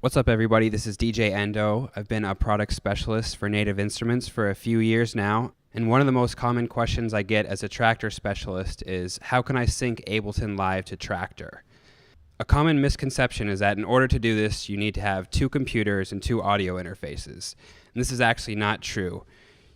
What's up, everybody? This is DJ Endo. I've been a product specialist for Native Instruments for a few years now, and one of the most common questions I get as a Traktor specialist is, how can I sync Ableton Live to Traktor? A common misconception is that in order to do this, you need to have two computers and two audio interfaces. And this is actually not true.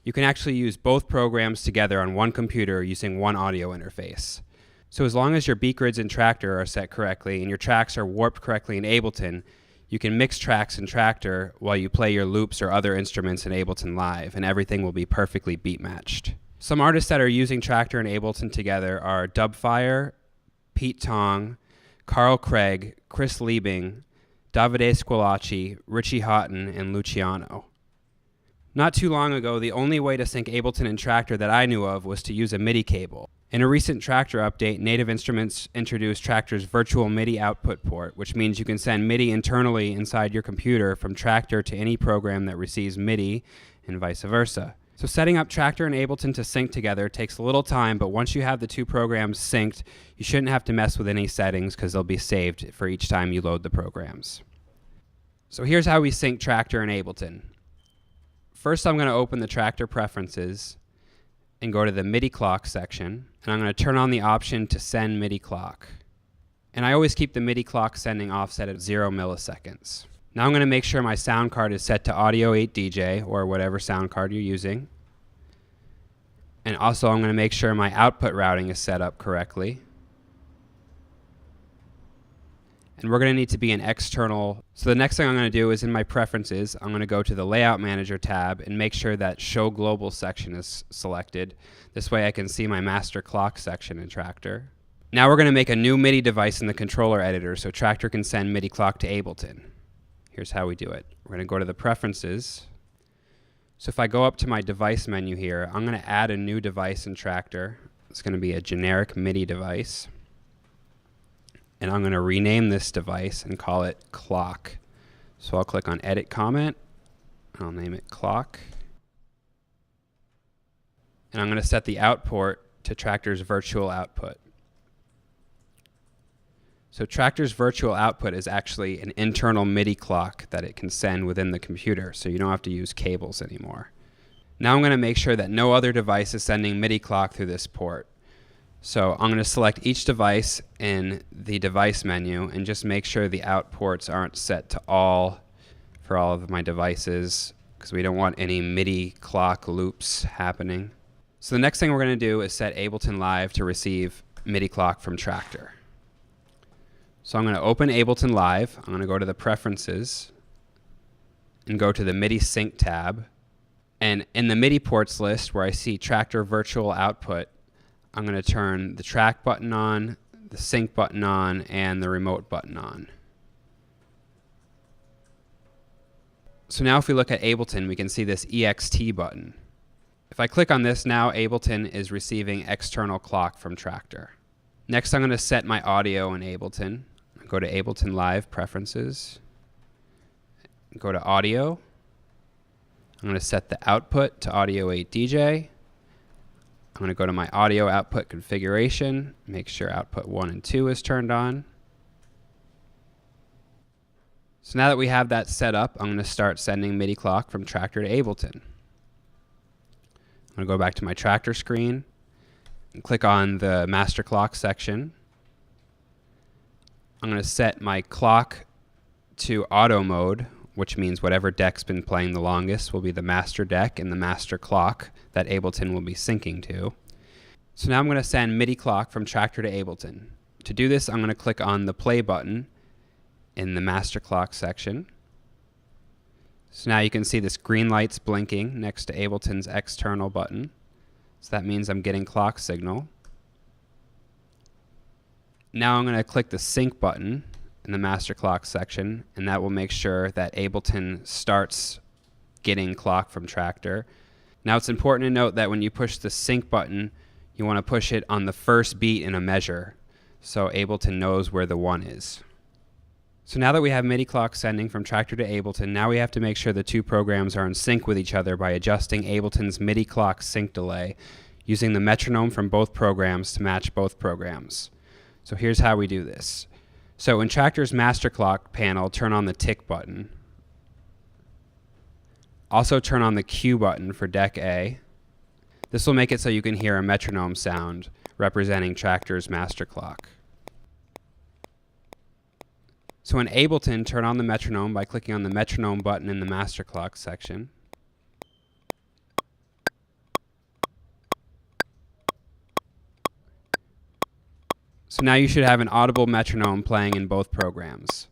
You can actually use both programs together on one computer using one audio interface. So as long as your beat grids in Traktor are set correctly and your tracks are warped correctly in Ableton, you can mix tracks in Traktor while you play your loops or other instruments in Ableton Live, and everything will be perfectly beat matched. Some artists that are using Traktor and Ableton together are Dubfire, Pete Tong, Carl Craig, Chris Liebing, Davide Squillaci, Richie Houghton, and Luciano. Not too long ago, the only way to sync Ableton and Traktor that I knew of was to use a MIDI cable. In a recent Traktor update, Native Instruments introduced Traktor's virtual MIDI output port, which means you can send MIDI internally inside your computer from Traktor to any program that receives MIDI, and vice versa. So setting up Traktor and Ableton to sync together takes a little time, but once you have the two programs synced, you shouldn't have to mess with any settings because they'll be saved for each time you load the programs. So here's how we sync Traktor and Ableton. First, I'm going to open the Traktor preferences and go to the MIDI clock section, and I'm going to turn on the option to send MIDI clock. And I always keep the MIDI clock sending offset at 0 milliseconds. Now I'm going to make sure my sound card is set to Audio 8 DJ or whatever sound card you're using. And also I'm going to make sure my output routing is set up correctly. And we're going to need to be an external. So the next thing I'm going to do is in my preferences, I'm going to go to the Layout Manager tab and make sure that Show Global section is selected. This way I can see my master clock section in Traktor. Now we're going to make a new MIDI device in the controller editor so Traktor can send MIDI clock to Ableton. Here's how we do it. We're going to go to the preferences. So if I go up to my device menu here, I'm going to add a new device in Traktor. It's going to be a generic MIDI device. And I'm going to rename this device and call it Clock. So I'll click on Edit Comment. I'll name it Clock. And I'm going to set the output to Traktor's virtual output. So Traktor's virtual output is actually an internal MIDI clock that it can send within the computer, so you don't have to use cables anymore. Now I'm going to make sure that no other device is sending MIDI clock through this port. So I'm going to select each device in the device menu and just make sure the out ports aren't set to all for all of my devices, because we don't want any MIDI clock loops happening. So the next thing we're going to do is set Ableton Live to receive MIDI clock from Traktor. So I'm going to open Ableton Live. I'm going to go to the Preferences and go to the MIDI Sync tab. And in the MIDI ports list where I see Traktor Virtual Output, I'm going to turn the track button on, the sync button on, and the remote button on. So now if we look at Ableton, we can see this EXT button. If I click on this, now Ableton is receiving external clock from Traktor. Next, I'm going to set my audio in Ableton. Go to Ableton Live Preferences. Go to Audio. I'm going to set the output to Audio 8 DJ. I'm going to go to my audio output configuration, make sure output 1 and 2 is turned on. So now that we have that set up, I'm going to start sending MIDI clock from Traktor to Ableton. I'm going to go back to my Traktor screen and click on the master clock section. I'm going to set my clock to auto mode, which means whatever deck's been playing the longest will be the master deck and the master clock that Ableton will be syncing to. So now I'm going to send MIDI clock from Traktor to Ableton. To do this, I'm going to click on the play button in the master clock section. So now you can see this green light's blinking next to Ableton's external button. So that means I'm getting clock signal. Now I'm going to click the sync button in the master clock section, and that will make sure that Ableton starts getting clock from Traktor. Now it's important to note that when you push the sync button, you want to push it on the first beat in a measure so Ableton knows where the 1 is. So now that we have MIDI clock sending from Traktor to Ableton, now we have to make sure the two programs are in sync with each other by adjusting Ableton's MIDI clock sync delay using the metronome from both programs to match both programs. So here's how we do this. So in Traktor's master clock panel, turn on the tick button. Also turn on the Q button for deck A. This will make it so you can hear a metronome sound representing Traktor's master clock. So in Ableton, turn on the metronome by clicking on the metronome button in the master clock section. So now you should have an audible metronome playing in both programs.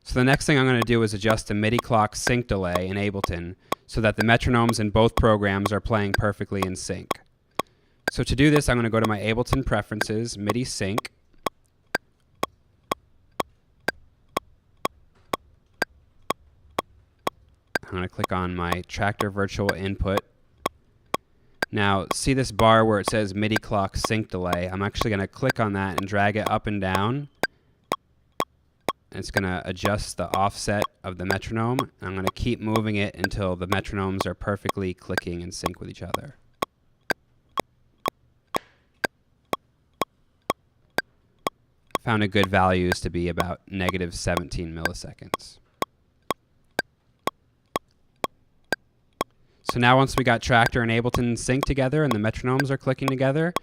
So the next thing I'm going to do is adjust the MIDI clock sync delay in Ableton so that the metronomes in both programs are playing perfectly in sync. So to do this, I'm going to go to my Ableton Preferences, MIDI Sync. I'm going to click on my Traktor Virtual Input. Now, see this bar where it says MIDI clock sync delay? I'm actually going to click on that and drag it up and down. And it's going to adjust the offset of the metronome. I'm going to keep moving it until the metronomes are perfectly clicking in sync with each other. Found a good value is to be about -17 milliseconds. So now once we got Traktor and Ableton synced together and the metronomes are clicking together,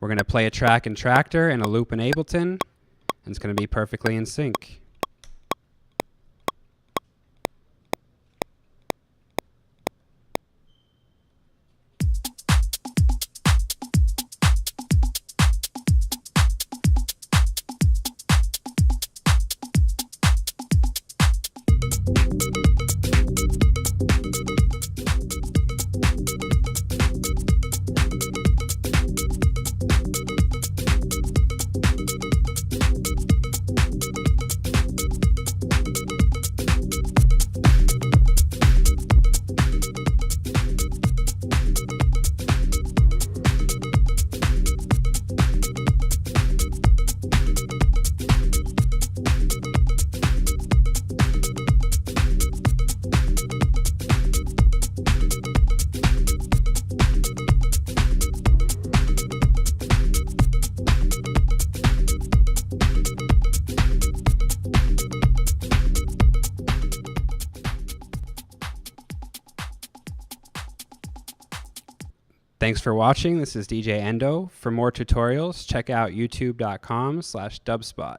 we're going to play a track in Traktor and a loop in Ableton, and it's going to be perfectly in sync. Thanks for watching. This is DJ Endo. For more tutorials, check out youtube.com/dubspot.